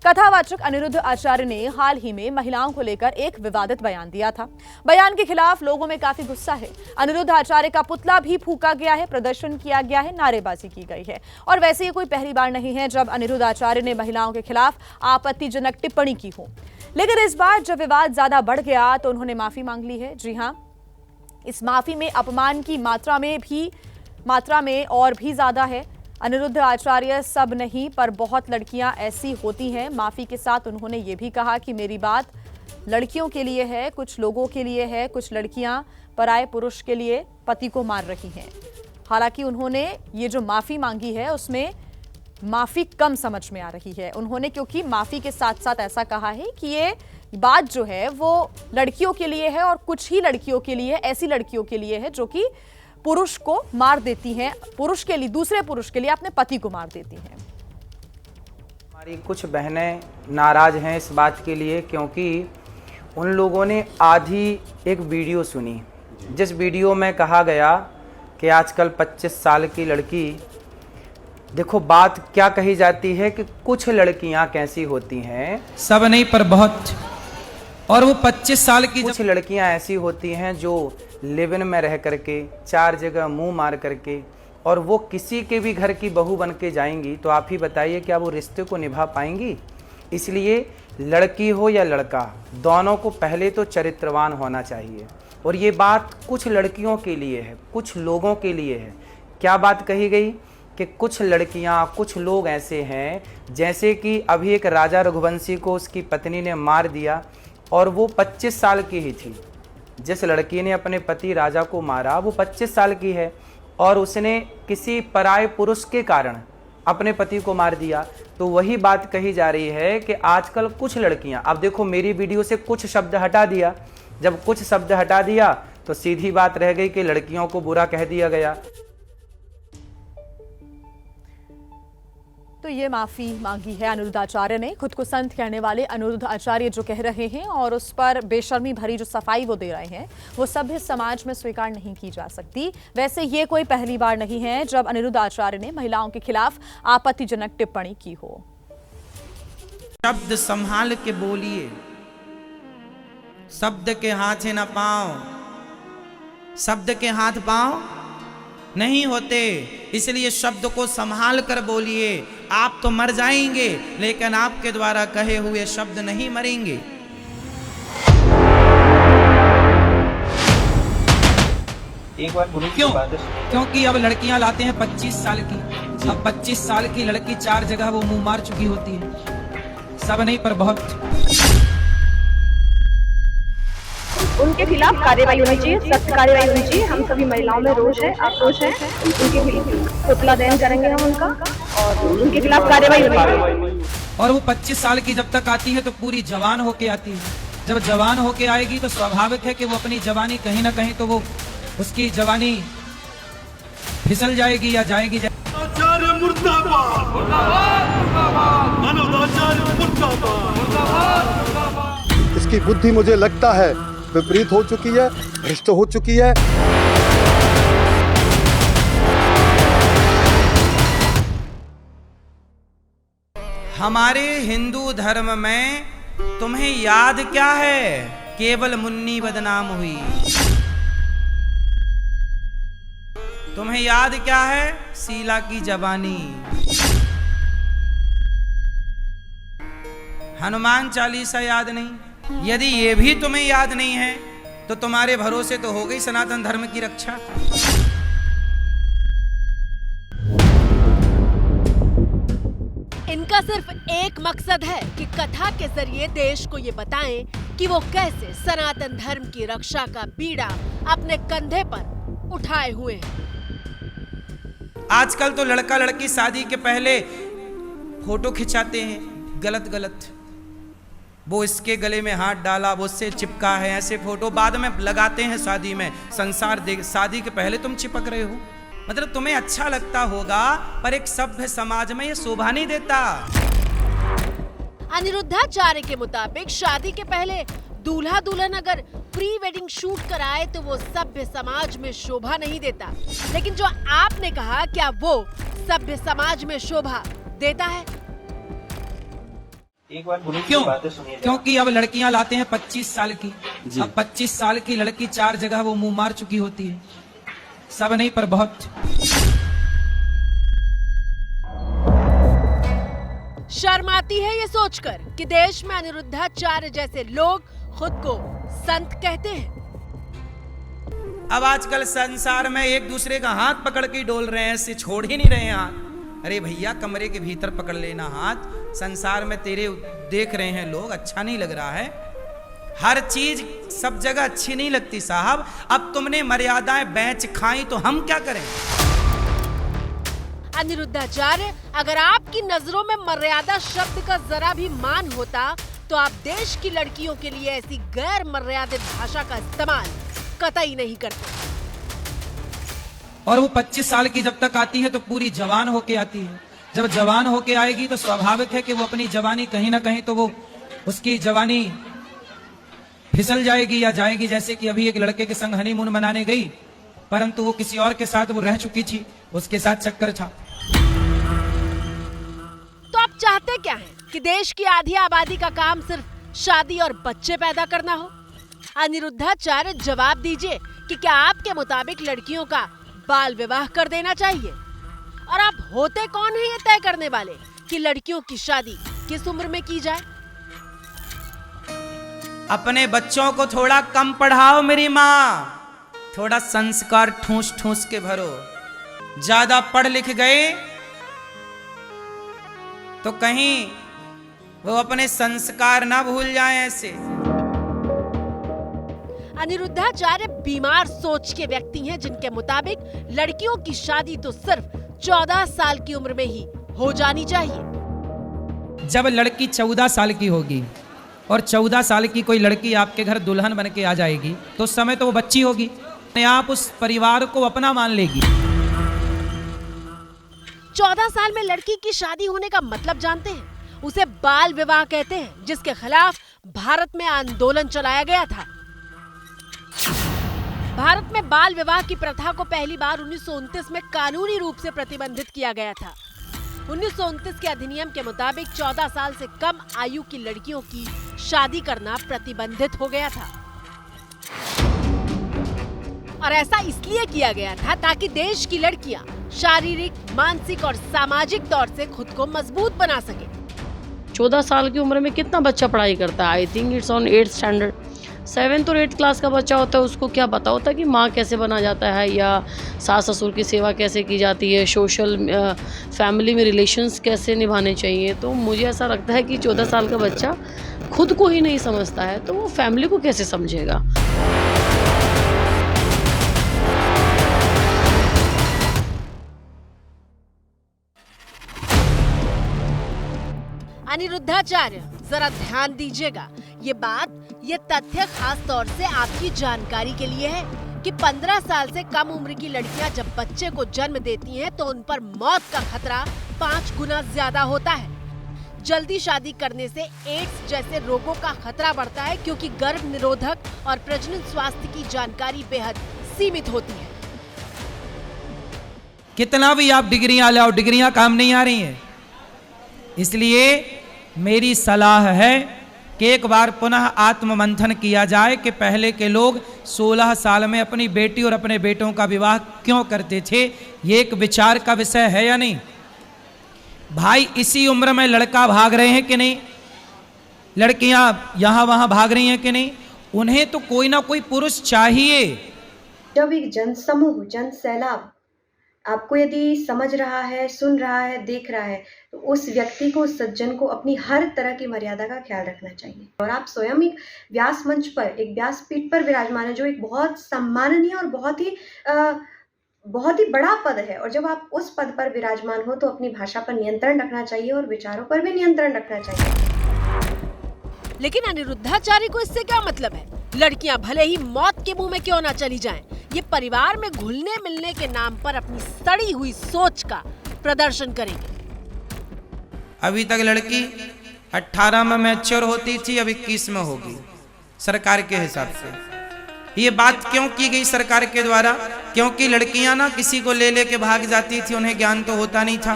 कथावाचक अनिरुद्ध आचार्य ने हाल ही में महिलाओं को लेकर एक विवादित बयान दिया था। बयान के खिलाफ लोगों में काफी गुस्सा है। अनिरुद्ध आचार्य का पुतला भी फूंका गया है, प्रदर्शन किया गया है, नारेबाजी की गई है। और वैसे ये कोई पहली बार नहीं है जब अनिरुद्ध आचार्य ने महिलाओं के खिलाफ आपत्तिजनक टिप्पणी की हो। लेकिन इस बार जब विवाद ज्यादा बढ़ गया तो उन्होंने माफी मांग ली है। जी हां, इस माफी में अपमान की मात्रा में और भी ज्यादा है। अनिरुद्ध आचार्य सब नहीं पर बहुत लड़कियां ऐसी होती हैं। माफी के साथ उन्होंने ये भी कहा कि मेरी बात लड़कियों के लिए है, कुछ लोगों के लिए है। कुछ लड़कियां पराये पुरुष के लिए पति को मार रही हैं। हालांकि उन्होंने ये जो माफी मांगी है उसमें माफी कम समझ में आ रही है उन्होंने, क्योंकि माफी के साथ साथ ऐसा कहा है कि ये बात जो है वो लड़कियों के लिए है और कुछ ही लड़कियों के लिए, ऐसी लड़कियों के लिए है जो कि पुरुष को मार देती हैं, पुरुष के लिए, दूसरे पुरुष के लिए अपने पति को मार देती हैं। हमारी कुछ बहनें नाराज हैं इस बात के लिए क्योंकि उन लोगों ने आधी एक वीडियो सुनी, जिस वीडियो में कहा गया कि आजकल 25 साल की लड़की, देखो बात क्या कही जाती है कि कुछ लड़कियां कैसी होती हैं, सब नहीं पर बहुत, और वो 25 साल की कुछ लड़कियां ऐसी होती हैं जो लिव इन में रह करके 4 जगह मुंह मार करके और वो किसी के भी घर की बहू बन के जाएंगी, तो आप ही बताइए क्या वो रिश्ते को निभा पाएंगी। इसलिए लड़की हो या लड़का, दोनों को पहले तो चरित्रवान होना चाहिए। और ये बात कुछ लड़कियों के लिए है, कुछ लोगों के लिए है। क्या बात कही गई कि कुछ लड़कियां, कुछ लोग ऐसे हैं, जैसे कि अभी एक राजा रघुवंशी को उसकी पत्नी ने मार दिया और वो 25 साल की ही थी। जिस लड़की ने अपने पति राजा को मारा वो 25 साल की है और उसने किसी पराये पुरुष के कारण अपने पति को मार दिया। तो वही बात कही जा रही है कि आजकल कुछ लड़कियां, अब देखो मेरी वीडियो से कुछ शब्द हटा दिया, जब कुछ शब्द हटा दिया तो सीधी बात रह गई कि लड़कियों को बुरा कह दिया गया। तो ये माफी मांगी है अनिरुद्ध आचार्य ने। खुद को संत कहने वाले अनिरुद्ध आचार्य जो कह रहे हैं और उस पर बेशर्मी भरी जो सफाई वो दे रहे हैं वो सभ्य समाज में स्वीकार नहीं की जा सकती। वैसे ये कोई पहली बार नहीं है जब अनिरुद्ध आचार्य ने महिलाओं के खिलाफ आपत्तिजनक टिप्पणी की हो। शब्द संभाल के बोलिए, शब्द के हाथ न पांव, शब्द के हाथ पांव नहीं होते, इसलिए शब्द को संभाल कर बोलिए। आप तो मर जाएंगे लेकिन आपके द्वारा कहे हुए शब्द नहीं मरेंगे। एक बार क्यों? क्योंकि अब लड़कियां लाते हैं 25 साल की। अब 25 साल की लड़की 4 जगह वो मुंह मार चुकी होती है। सब नहीं पर बहुत। उनके खिलाफ कार्रवाई होनी चाहिए, सख्त कार्रवाई होनी चाहिए। हम सभी महिलाओं में रोष है, आक्रोश है। उनके खिलाफ पुतला दहन करेंगे हम उनका और उनके खिलाफ कार्रवाई होनी चाहिए। और वो 25 साल की जब तक आती है तो पूरी जवान होके आती है। जब जवान होके आएगी तो स्वाभाविक है कि वो अपनी जवानी कहीं ना कहीं तो वो उसकी जवानी फिसल जाएगी या जाएगी। इसकी बुद्धि मुझे लगता है विपरीत हो चुकी है, भ्रष्ट हो चुकी है। हमारे हिंदू धर्म में तुम्हें याद क्या है? केवल मुन्नी बदनाम हुई। तुम्हें याद क्या है? शीला की जवानी। हनुमान चालीसा याद नहीं? यदि ये भी तुम्हें याद नहीं है तो तुम्हारे भरोसे तो हो गई सनातन धर्म की रक्षा। इनका सिर्फ एक मकसद है कि कथा के जरिए देश को ये बताएं कि वो कैसे सनातन धर्म की रक्षा का बीड़ा अपने कंधे पर उठाए हुए हैं। आजकल तो लड़का लड़की शादी के पहले फोटो खिंचाते हैं गलत गलत। वो इसके गले में हाथ डाला, वो उससे चिपका है, ऐसे फोटो बाद में लगाते हैं शादी में। संसार देख, शादी के पहले तुम चिपक रहे हो। मतलब तुम्हें अच्छा लगता होगा पर एक सभ्य समाज में ये शोभा नहीं देता। अनिरुद्धाचार्य के मुताबिक शादी के पहले दूल्हा दुल्हन अगर प्री वेडिंग शूट कराए तो वो सभ्य समाज में शोभा नहीं देता। लेकिन जो आपने कहा, क्या वो सभ्य समाज में शोभा देता है? एक बार पुलिस की क्यों? बातें सुनिए। क्योंकि अब लड़कियां लाते हैं 25 साल की। अब 25 साल की लड़की 4 जगह वो मुंह मार चुकी होती है, सब नहीं पर बहुत। शर्म आती है ये सोचकर कि देश में अनिरुद्धाचार्य जैसे लोग खुद को संत कहते हैं। अब आजकल संसार में एक दूसरे का हाथ पकड़ के डोल रहे हैं, ऐसे छोड़ ही नहीं रहे हैं हाथ। अरे भैया कमरे के भीतर पकड़ लेना हाथ, संसार में तेरे देख रहे हैं लोग, अच्छा नहीं लग रहा है। हर चीज सब जगह अच्छी नहीं लगती साहब। अब तुमने मर्यादाएं बेच खाई तो हम क्या करें? अनिरुद्धाचार्य, अगर आपकी नजरों में मर्यादा शब्द का जरा भी मान होता तो आप देश की लड़कियों के लिए ऐसी गैर मर्यादित भाषा का इस्तेमाल कतई नहीं करते। और वो 25 साल की जब तक आती है तो पूरी जवान होके आती है। जब जवान होके आएगी तो स्वाभाविक है कि वो अपनी जवानी कहीं ना कहीं तो वो उसकी जवानी फिसल जाएगी या जाएगी। जैसे कि अभी एक लड़के के संग हनीमून मनाने गई, परंतु वो किसी और के साथ वो रह चुकी थी, उसके साथ चक्कर था। तो आप चाहते क्या हैं कि देश की आधी आबादी का काम सिर्फ शादी और बच्चे पैदा करना हो? अनिरुद्धाचार्य, जवाब दीजिए कि क्या आपके मुताबिक लड़कियों का बाल विवाह कर देना चाहिए? और आप होते कौन हैं ये तय करने वाले कि लड़कियों की शादी किस उम्र में की जाए? अपने बच्चों को थोड़ा कम पढ़ाओ मेरी माँ, थोड़ा संस्कार ठूस ठूस के भरो। ज्यादा पढ़ लिख गए तो कहीं वो अपने संस्कार ना भूल जाएं ऐसे। अनिरुद्धाचार्य बीमार सोच के व्यक्ति हैं जिनके मुताबिक लड़कियों की शादी तो सिर्फ 14 साल की उम्र में ही हो जानी चाहिए। जब लड़की 14 साल की होगी और 14 साल की कोई लड़की आपके घर दुल्हन बन के आ जाएगी तो उस समय तो वो बच्ची होगी, आप उस परिवार को अपना मान लेगी। 14 साल में लड़की की शादी होने का मतलब जानते हैं? उसे बाल विवाह कहते हैं, जिसके खिलाफ भारत में आंदोलन चलाया गया था। भारत में बाल विवाह की प्रथा को पहली बार 1929 में कानूनी रूप से प्रतिबंधित किया गया था। 1929 के अधिनियम के मुताबिक 14 साल से कम आयु की लड़कियों की शादी करना प्रतिबंधित हो गया था। और ऐसा इसलिए किया गया था ताकि देश की लड़कियां शारीरिक, मानसिक और सामाजिक तौर से खुद को मजबूत बना सके। 14 साल की उम्र में कितना बच्चा पढ़ाई करता है? I think it's on 8th standard. 7th और 8th क्लास का बच्चा होता है, उसको क्या पता होता है कि माँ कैसे बना जाता है या सास ससुर की सेवा कैसे की जाती है, सोशल फैमिली में रिलेशंस कैसे निभाने चाहिए। तो मुझे ऐसा लगता है कि 14 साल का बच्चा खुद को ही नहीं समझता है तो वो फैमिली को कैसे समझेगा। अनिरुद्धाचार्य, जरा ध्यान दीजिएगा, ये तथ्य खास तौर से आपकी जानकारी के लिए है कि 15 साल से कम उम्र की लड़कियां जब बच्चे को जन्म देती हैं तो उन पर मौत का खतरा 5 गुना ज्यादा होता है। जल्दी शादी करने से एड्स जैसे रोगों का खतरा बढ़ता है क्योंकि गर्भ निरोधक और प्रजनन स्वास्थ्य की जानकारी बेहद सीमित होती है। कितना भी आप डिग्रियां लाओ, डिग्रियां काम नहीं आ रही हैं। इसलिए मेरी सलाह है कि एक बार पुनः आत्ममंथन किया जाए कि पहले के लोग 16 साल में अपनी बेटी और अपने बेटों का विवाह क्यों करते थे। ये एक विचार का विषय है या नहीं? भाई इसी उम्र में लड़का भाग रहे हैं कि नहीं, लड़कियां यहां वहां भाग रही हैं कि नहीं, उन्हें तो कोई ना कोई पुरुष चाहिए। जब एक जनसमूह, जन सैलाब आपको यदि समझ रहा है, सुन रहा है, देख रहा है तो उस व्यक्ति को, उस सज्जन को अपनी हर तरह की मर्यादा का ख्याल रखना चाहिए। और आप स्वयं एक व्यास मंच पर, एक व्यासपीठ पर विराजमान है जो एक बहुत सम्माननीय और बहुत ही बड़ा पद है। और जब आप उस पद पर विराजमान हो तो अपनी भाषा पर नियंत्रण रखना चाहिए और विचारों पर भी नियंत्रण रखना चाहिए। लेकिन अनिरुद्धाचार्य को इससे क्या मतलब है? लड़कियां भले ही मौत के मुंह में क्यों ना चली जाएं, ये परिवार में घुलने मिलने के नाम पर अपनी सड़ी हुई सोच का प्रदर्शन करेंगे। अभी तक लड़की 18 में मैच्योर होती थी, अब 21 में होगी सरकार के हिसाब से। ये बात क्यों की गई सरकार के द्वारा? क्योंकि लड़कियां ना किसी को ले लेके भाग जाती थी, उन्हें ज्ञान तो होता नहीं था।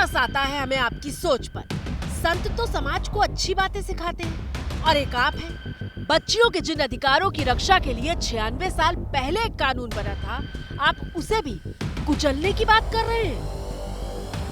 तरस आता है हमें आपकी सोच पर। संत तो समाज को अच्छी बातें सिखाते हैं और एक आप हैं, बच्चियों के जिन अधिकारों की रक्षा के लिए 96 साल पहले एक कानून बना था, आप उसे भी कुचलने की बात कर रहे हैं।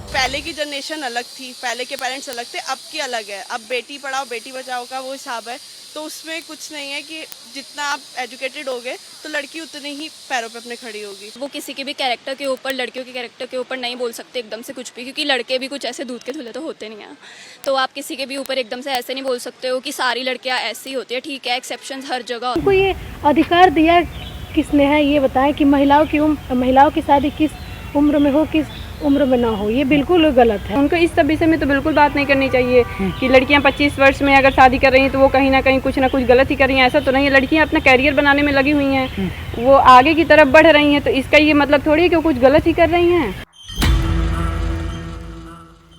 पहले की जनरेशन अलग थी, पहले के पेरेंट्स अलग थे, अब की अलग है। अब बेटी पढ़ाओ बेटी बचाओ का वो हिसाब है, तो उसमें कुछ नहीं है कि जितना आप एजुकेटेड होगे तो लड़की उतनी ही पैरों पे अपने खड़ी होगी। वो किसी के भी कैरेक्टर के ऊपर, लड़कियों के कैरेक्टर के ऊपर नहीं बोल सकते एकदम से कुछ भी, क्योंकि लड़के भी कुछ ऐसे दूध के धुले तो होते नहीं हैं। तो आप किसी के भी ऊपर एकदम से ऐसे नहीं बोल सकते हो कि सारी लड़कियाँ ऐसी होती है। ठीक है, एक्सेप्शंस हर जगह। उनको ये अधिकार दिया किसने है, ये बताएं कि महिलाओं की शादी किस उम्र में हो, किस उम्र में ना हो, ये बिल्कुल गलत है। उनको इस विषय में तो बिल्कुल बात नहीं करनी चाहिए कि लड़कियां 25 वर्ष में अगर शादी कर रही हैं तो वो कहीं ना कहीं कुछ ना कुछ गलत ही कर रही हैं। ऐसा तो नहीं है, लड़कियां अपना कैरियर बनाने में लगी हुई हैं, वो आगे की तरफ बढ़ रही हैं, तो इसका ये मतलब थोड़ी है कि वो कुछ गलत ही कर रही हैं।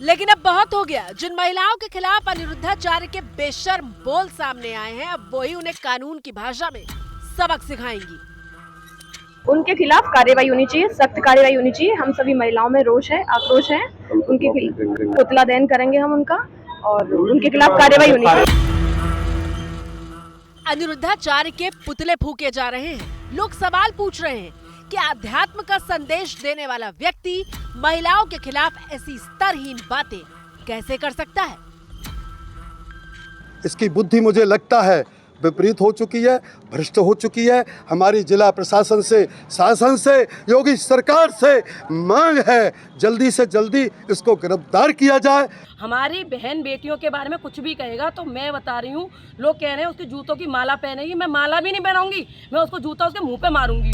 लेकिन अब बहुत हो गया। जिन महिलाओं के खिलाफ अनिरुद्धाचार्य के बेशर्म बोल सामने आए हैं, अब वही उन्हें कानून की भाषा में सबक सिखाएंगी। उनके खिलाफ कार्रवाई होनी चाहिए, सख्त कार्रवाई होनी चाहिए। हम सभी महिलाओं में रोष है, आक्रोश है। उनके खिलाफ पुतला दहन करेंगे हम उनका, और उनके खिलाफ कार्रवाई होनी चाहिए। अनिरुद्धाचार्य के पुतले फूके जा रहे हैं। लोग सवाल पूछ रहे हैं कि आध्यात्म का संदेश देने वाला व्यक्ति महिलाओं के खिलाफ ऐसी स्तरहीन बातें कैसे कर सकता है। इसकी बुद्धि मुझे लगता है विपरीत हो चुकी है, भ्रष्ट हो चुकी है। हमारी जिला प्रशासन से, शासन से, योगी सरकार से मांग है जल्दी से जल्दी इसको गिरफ्तार किया जाए। हमारी बहन बेटियों के बारे में कुछ भी कहेगा तो मैं बता रही हूँ, लोग कह रहे हैं उसके जूतों की माला पहनेगी, मैं माला भी नहीं पहनाऊंगी, मैं उसको जूता उसके मुंह पे मारूंगी।